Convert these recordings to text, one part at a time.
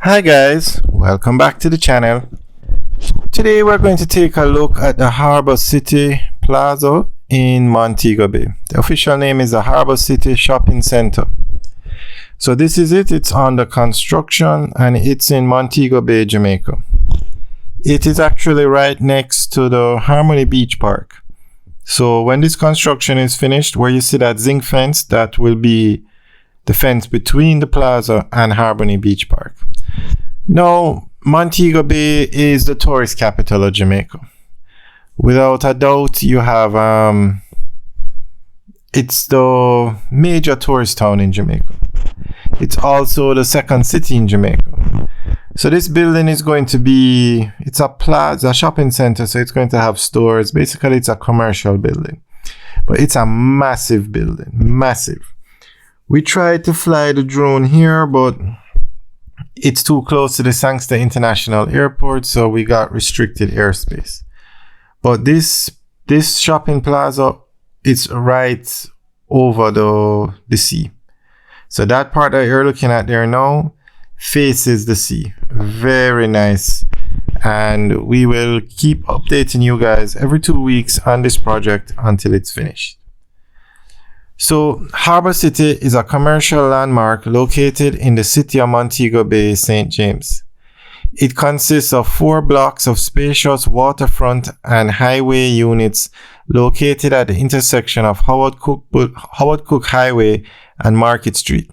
Hi guys, welcome back to the channel. Today we're going to take a look at the Harbour City Plaza in Montego Bay. The official name is the Harbour City Shopping Center. So this is it. It's under construction and it's in Montego Bay, Jamaica. It is actually right next to the Harmony Beach Park. So when this construction is finished, where you see that zinc fence, that will be the fence between the plaza and Harmony Beach Park. Now, Montego Bay is the tourist capital of Jamaica. Without a doubt, you have it's the major tourist town in Jamaica. It's also the second city in Jamaica. So this building is going to be, it's a plaza, a shopping center, so it's going to have stores. Basically, it's a commercial building. But it's a massive building, massive. We tried to fly the drone here, but it's too close to the Sangster International Airport, so we got restricted airspace. But this shopping plaza is right over the sea. So that part that you're looking at there now faces the sea. Very nice. And we will keep updating you guys every 2 weeks on this project until it's finished. So Harbour City is a commercial landmark located in the city of Montego Bay, St. James. It consists of 4 blocks of spacious waterfront and highway units located at the intersection of Howard Cook Highway and Market Street.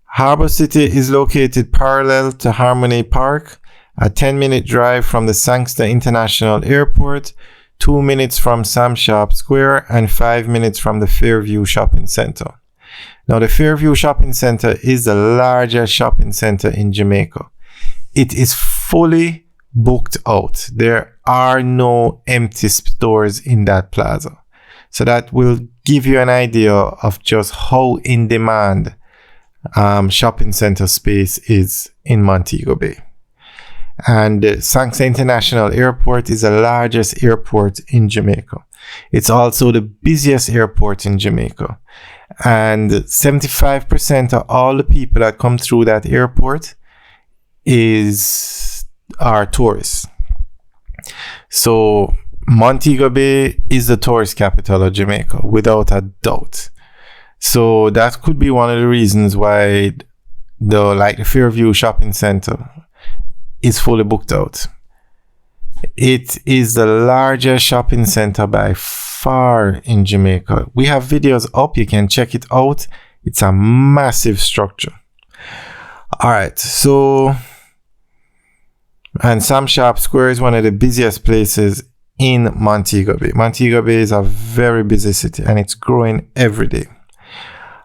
Harbour City is located parallel to Harmony Park, a 10-minute drive from the Sangster International Airport, 2 minutes from Sam Sharp Square, and 5 minutes from the Fairview Shopping Center. Now, the Fairview Shopping Center is the largest shopping center in Jamaica. It is fully booked out. There are no empty stores in that plaza. So that will give you an idea of just how in demand shopping center space is in Montego Bay. And the Sangster International Airport is the largest airport in Jamaica. It's also the busiest airport in Jamaica. And 75% of all the people that come through that airport are tourists. So Montego Bay is the tourist capital of Jamaica, without a doubt. So that could be one of the reasons why the Fairview Shopping Center is fully booked out. It is the largest shopping center by far in Jamaica. We have videos up, you can check it out. It's a massive structure. Alright, so, and Sam Sharp Square is one of the busiest places in Montego Bay. Montego Bay is a very busy city and it's growing every day.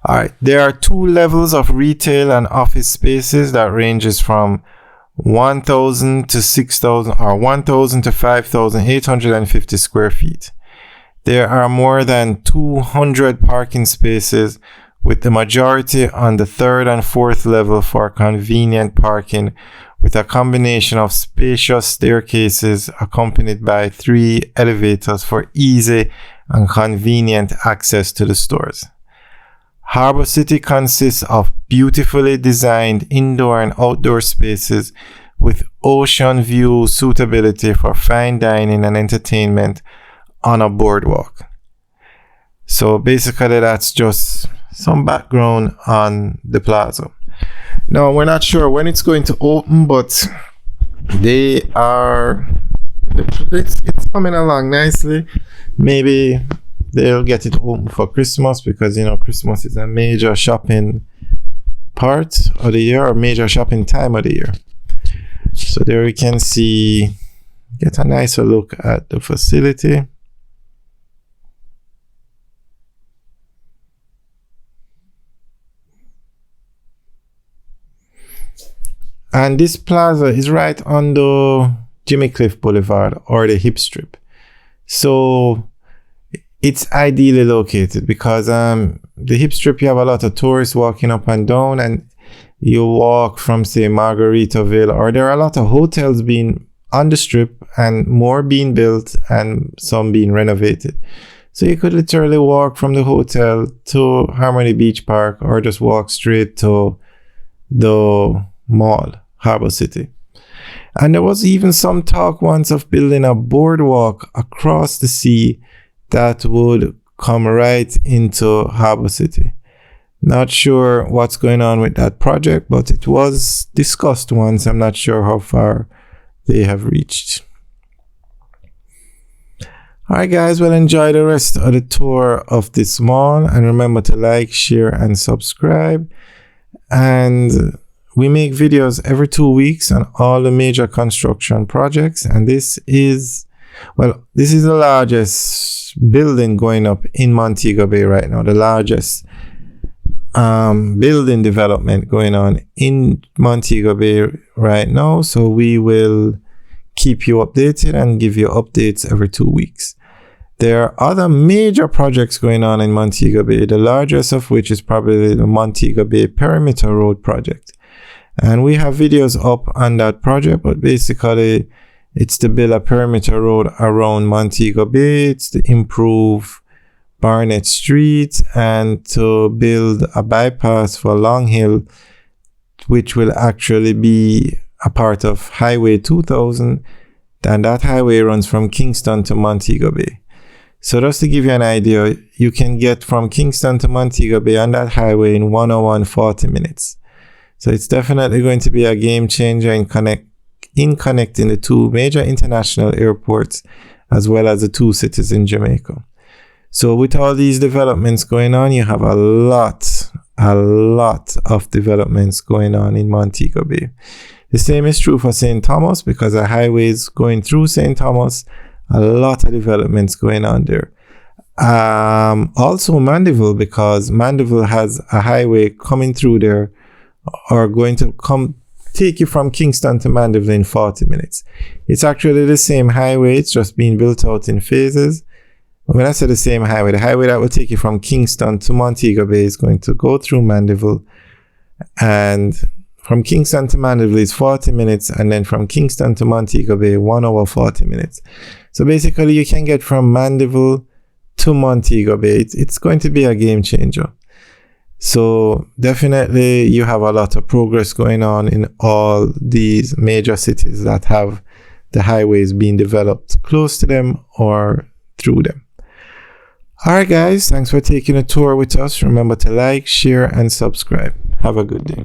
Alright, there are 2 levels of retail and office spaces that ranges from 1,000 to 6,000 or 1,000 to 5,850 square feet. There are more than 200 parking spaces, with the majority on the 3rd and 4th level for convenient parking, with a combination of spacious staircases accompanied by 3 elevators for easy and convenient access to the stores. Harbour City consists of beautifully designed indoor and outdoor spaces with ocean view suitability for fine dining and entertainment on a boardwalk. So basically that's just some background on the plaza. Now we're not sure when it's going to open, but it's coming along nicely. Maybe they'll get it open for Christmas, because Christmas is a major shopping part of the year, or major shopping time of the year. So there you can get a nicer look at the facility. And this plaza is right on the Jimmy Cliff Boulevard, or the Hip Strip. So it's ideally located because the Hip Strip, you have a lot of tourists walking up and down, and you walk from, say, Margaritaville, or there are a lot of hotels being on the strip and more being built and some being renovated. So you could literally walk from the hotel to Harmony Beach Park, or just walk straight to the mall, Harbour City. And there was even some talk once of building a boardwalk across the sea that would come right into Harbour City. Not sure what's going on with that project, but it was discussed once. I'm not sure how far they have reached. Alright guys, well, enjoy the rest of the tour of this mall, and remember to like, share and subscribe. And we make videos every 2 weeks on all the major construction projects, and this is the largest building going up in Montego Bay right now, the largest building development going on in Montego Bay right now. So we will keep you updated and give you updates every 2 weeks. There are other major projects going on in Montego Bay, the largest of which is probably the Montego Bay Perimeter Road project. And we have videos up on that project, but basically it's to build a perimeter road around Montego Bay. It's to improve Barnett Street and to build a bypass for Long Hill, which will actually be a part of Highway 2000. And that highway runs from Kingston to Montego Bay. So just to give you an idea, you can get from Kingston to Montego Bay on that highway in 1 hour and 40 minutes. So it's definitely going to be a game changer in connecting the two major international airports as well as the two cities in Jamaica. So with all these developments going on, you have a lot of developments going on in Montego Bay. The same is true for St. Thomas, because the highway is going through St. Thomas. A lot of developments going on there. Also Mandeville, because Mandeville has a highway coming through there, or going to come take you from Kingston to Mandeville in 40 minutes. It's actually the same highway, it's just being built out in phases. When I say the same highway, the highway that will take you from Kingston to Montego Bay is going to go through Mandeville, and from Kingston to Mandeville is 40 minutes, and then from Kingston to Montego Bay 1 hour 40 minutes. So basically you can get from Mandeville to Montego Bay. It's going to be a game changer. So definitely you have a lot of progress going on in all these major cities that have the highways being developed close to them or through them. Alright guys, thanks for taking a tour with us. Remember to like, share and subscribe. Have a good day.